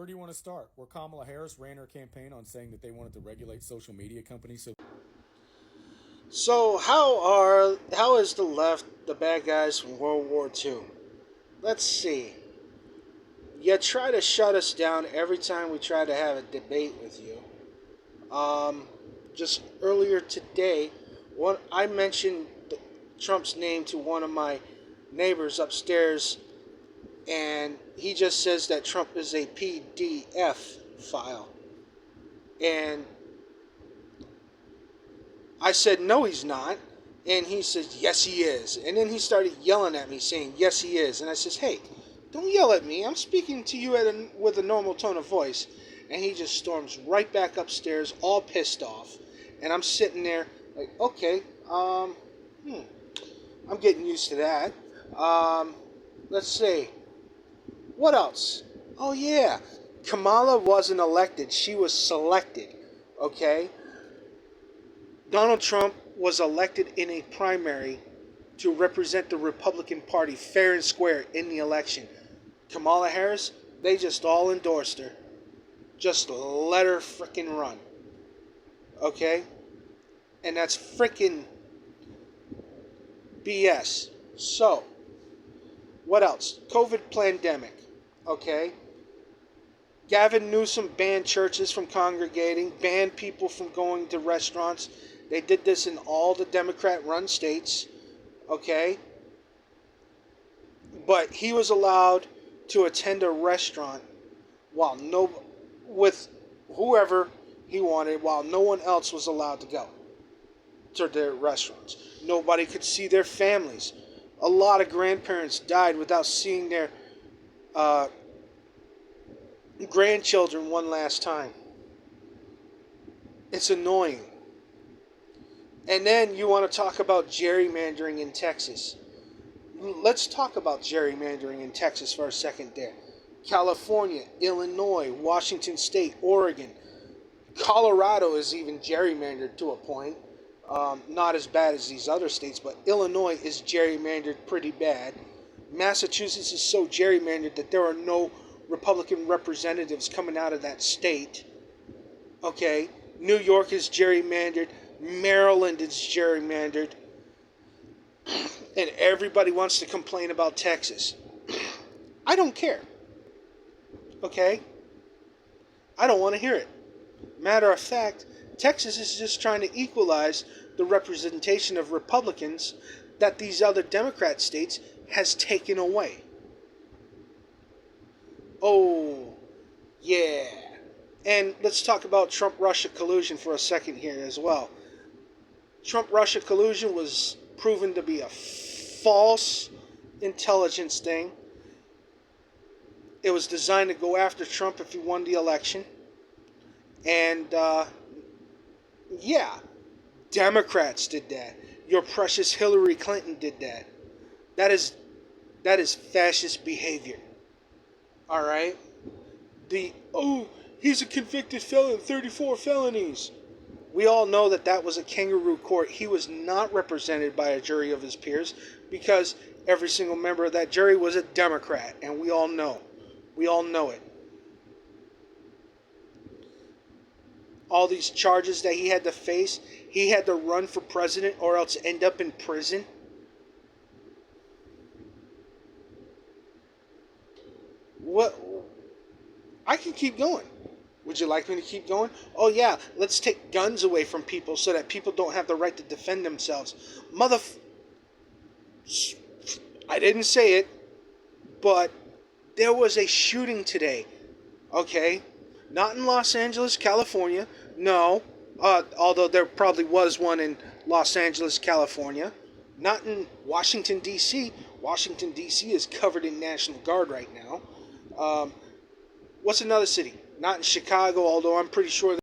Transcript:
Where do you want to start? Where Kamala Harris ran her campaign on saying that they wanted to regulate social media companies so So how is the left the bad guys from World War II? Let's see. You try to shut us down every time we try to have a debate with you. Um, just earlier today, I mentioned Trump's name to one of my neighbors upstairs, and he just says that Trump is a PDF file. And I said, no, he's not. And he says, yes, he is. And then he started yelling at me, saying, yes, he is. And I says, hey, don't yell at me. I'm speaking to you with a normal tone of voice. And he just storms right back upstairs, all pissed off. And I'm sitting there like, okay, I'm getting used to that. Let's see. What else? Oh, yeah. Kamala wasn't elected. She was selected. Okay? Donald Trump was elected in a primary to represent the Republican Party fair and square in the election. Kamala Harris, they just all endorsed her. Just let her frickin' run. Okay? And that's frickin' BS. So, what else? COVID pandemic. Okay? Gavin Newsom banned churches from congregating, banned people from going to restaurants. They did this in all the Democrat-run states, okay? But he was allowed to attend a restaurant with whoever he wanted, while no one else was allowed to go to their restaurants. Nobody could see their families. A lot of grandparents died without seeing their grandchildren one last time. It's annoying. And then you want to talk about gerrymandering in Texas. Let's talk about gerrymandering in Texas for a second there. California, Illinois, Washington State, Oregon. Colorado is even gerrymandered to a point. Not as bad as these other states, but Illinois is gerrymandered pretty bad. Massachusetts is so gerrymandered that there are no Republican representatives coming out of that state. Okay? New York is gerrymandered. Maryland is gerrymandered. And everybody wants to complain about Texas. I don't care. Okay? I don't want to hear it. Matter of fact, Texas is just trying to equalize the representation of Republicans that these other Democrat states has taken away. Oh, yeah. And let's talk about Trump-Russia collusion for a second here as well. Trump-Russia collusion was proven to be a false intelligence thing. It was designed to go after Trump if he won the election. And, yeah, Democrats did that. Your precious Hillary Clinton did that. That is fascist behavior. All right? He's a convicted felon, 34 felonies. We all know that was a kangaroo court. He was not represented by a jury of his peers because every single member of that jury was a Democrat, and we all know. We all know it. All these charges that he had to face, he had to run for president or else end up in prison. What? I can keep going. Would you like me to keep going? Oh yeah, let's take guns away from people so that people don't have the right to defend themselves. I didn't say it, but there was a shooting today. Okay? Not in Los Angeles, California. No. Although there probably was one in Los Angeles, California. Not in Washington, D.C. Washington, D.C. is covered in National Guard right now. What's another city? Not in Chicago, although I'm pretty sure